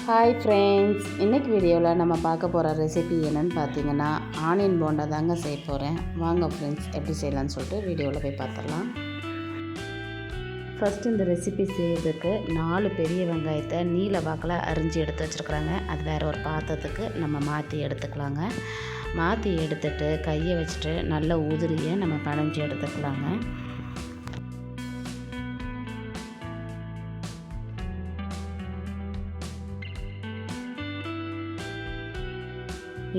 Hi friends, இன்றைக்கி வீடியோவில் நம்ம பார்க்க போகிற ரெசிபி என்னென்னு பார்த்தீங்கன்னா ஆனியன் போண்டா தாங்க செய்ய போகிறேன். வாங்க ஃப்ரெண்ட்ஸ், எப்படி செய்யலான்னு சொல்லிட்டு வீடியோவில் போய் பார்த்துடலாம். ஃபஸ்ட்டு இந்த ரெசிபி செய்கிறதுக்கு 4 பெரிய வெங்காயத்தை நீல வாக்கில் அரிஞ்சு எடுத்து வச்சுருக்குறாங்க. அது வேறு ஒரு பாத்திரத்துக்கு நம்ம மாற்றி எடுத்துக்கலாங்க. மாற்றி எடுத்துகிட்டு கையை வச்சுட்டு நல்ல உதிரியை நம்ம பனைஞ்சி எடுத்துக்கலாங்க.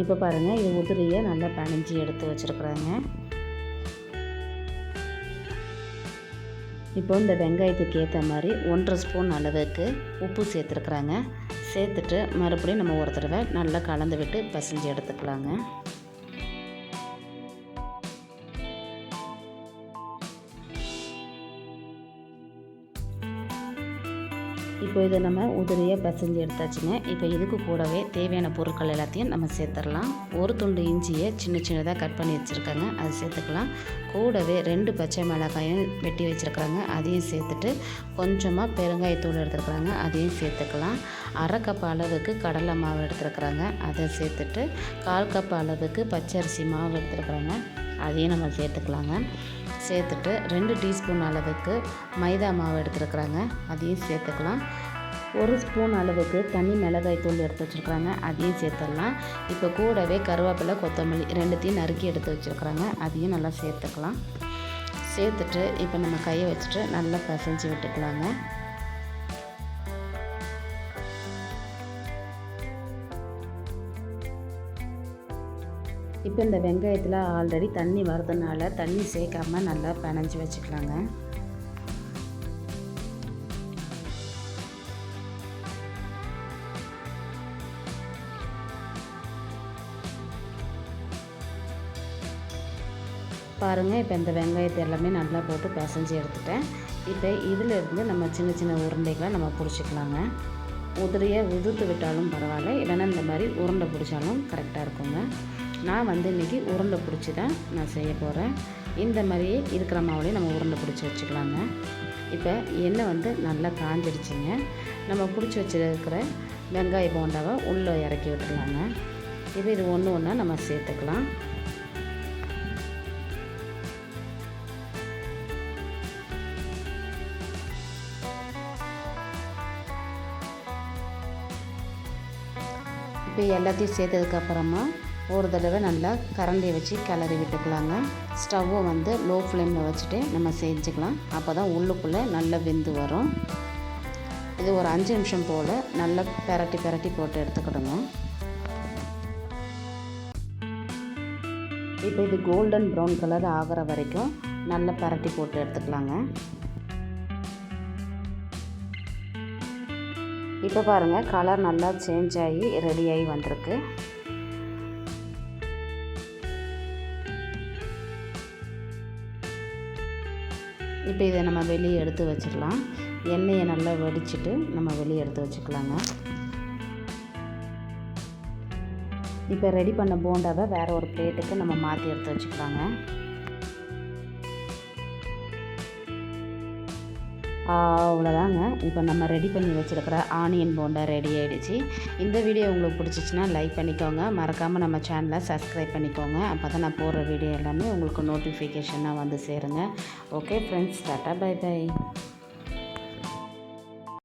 இப்போ பாருங்கள், இது உதிரியை நல்லா பனைஞ்சி எடுத்து வச்சுருக்குறாங்க. இப்போ இந்த வெங்காயத்துக்கு ஏற்ற மாதிரி 1.5 ஸ்பூன் அளவுக்கு உப்பு சேர்த்துருக்குறாங்க. சேர்த்துட்டு மறுபடியும் நம்ம ஒரு தடவை நல்லா கலந்து விட்டு பிசைஞ்சு எடுத்துக்கலாங்க. இப்போ இதை நம்ம உதிரியை பிசைஞ்சு எடுத்தாச்சுங்க. இப்போ இதுக்கு கூடவே தேவையான பொருட்கள் எல்லாத்தையும் நம்ம சேர்த்துடலாம். ஒரு துண்டு இஞ்சியை சின்ன சின்னதாக கட் பண்ணி வச்சுருக்காங்க, அது சேர்த்துக்கலாம். கூடவே 2 பச்சை மிளகாயும் வெட்டி வச்சுருக்காங்க, அதையும் சேர்த்துட்டு கொஞ்சமாக பெருங்காயத்தூள் எடுத்துருக்குறாங்க, அதையும் சேர்த்துக்கலாம். 1/2 கப் அளவுக்கு கடலை மாவு எடுத்துருக்குறாங்க, அதை சேர்த்துட்டு 1/4 கப் அளவுக்கு பச்சரிசி மாவு எடுத்துருக்குறாங்க, அதையும் நம்ம சேர்த்துக்கலாங்க. சேர்த்துட்டு 2 டீஸ்பூன் அளவுக்கு மைதா மாவு எடுத்துருக்குறாங்க, அதையும் சேர்த்துக்கலாம். 1 ஸ்பூன் அளவுக்கு தனி மிளகாய் தூள் எடுத்து வச்சுருக்குறாங்க, அதையும் சேர்த்துடலாம். இப்போ கூடவே கருவேப்பிலை, கொத்தமல்லி 2த்தையும் நறுக்கி எடுத்து வச்சுருக்குறாங்க, அதையும் நல்லா சேர்த்துக்கலாம். சேர்த்துட்டு இப்போ நம்ம கையை வச்சுட்டு நல்லா பிசைஞ்சு விட்டுக்கலாங்க. இப்போ இந்த வெங்காயத்தில் ஆல்ரெடி தண்ணி வரதுனால தண்ணி சேர்க்காமல் நல்லா பிணைஞ்சி வச்சுக்கலாங்க. பாருங்கள், இப்போ இந்த வெங்காயத்தை எல்லாமே நல்லா போட்டு பிசைஞ்சு எடுத்துட்டேன். இப்போ இதிலேருந்து நம்ம சின்ன சின்ன உருண்டைகளை நம்ம பிடிச்சிக்கலாங்க. உதிரியை உதிர்த்து விட்டாலும் பரவாயில்ல, இல்லைன்னா இந்த மாதிரி உருண்டை பிடிச்சாலும் கரெக்டாக இருக்குங்க. நான் இன்றைக்கி உருண்டை பிடிச்சி தான் நான் செய்ய போகிறேன். இந்த மாதிரியே இருக்கிற மாவுலேயே நம்ம உருண்டை பிடிச்சி வச்சுக்கலாங்க. இப்போ எண்ணெய் நல்லா காஞ்சிடுச்சிங்க. நம்ம பிடிச்சி வச்சுருக்கிற வெங்காய போண்டாவை உள்ளே இறக்கி விட்டுடலாங்க. இப்போ இது ஒன்று ஒன்றா நம்ம சேர்த்துக்கலாம். இப்போ எல்லாத்தையும் சேர்த்ததுக்கப்புறமா ஒரு தடவை நல்லா கரண்டியை வச்சு கிளறி விட்டுக்கலாங்க. ஸ்டவ்வை லோ ஃப்ளேமில் வச்சுட்டு நம்ம செஞ்சுக்கலாம். அப்போ தான் உள்ளுக்குள்ளே நல்லா வெந்து வரும். இது ஒரு 5 நிமிஷம் போல் நல்லா பெரட்டி போட்டு எடுத்துக்கிடுங்க. இப்போ இது கோல்டன் ப்ரௌன் கலர் ஆகிற வரைக்கும் நல்லா பெரட்டி போட்டு எடுத்துக்கலாங்க. இப்போ பாருங்கள், கலர் நல்லா சேஞ்ச் ஆகி ரெடியாகி வந்திருக்கு. இப்போ இதை நம்ம வெளியே எடுத்து வச்சிடலாம். எண்ணெயை நல்லா வடிச்சிட்டு நம்ம வெளியே எடுத்து வச்சுக்கலாங்க. இப்போ ரெடி பண்ண போண்டாவை வேறு ஒரு பிளேட்டுக்கு நம்ம மாற்றி எடுத்து வச்சுக்கலாங்க. அவ்வளோதாங்க. இப்போ நம்ம ரெடி பண்ணி வச்சுருக்கிற ஆனியன் போண்டா ரெடி ஆகிடுச்சு. இந்த வீடியோ உங்களுக்கு பிடிச்சிச்சின்னா லைக் பண்ணிக்கோங்க. மறக்காமல் நம்ம சேனலை சப்ஸ்கிரைப் பண்ணிக்கோங்க. அப்போ தான் நான் போடுற வீடியோ எல்லாமே உங்களுக்கு நோட்டிஃபிகேஷனாக சேருங்க. Okay friends, tata, bye by.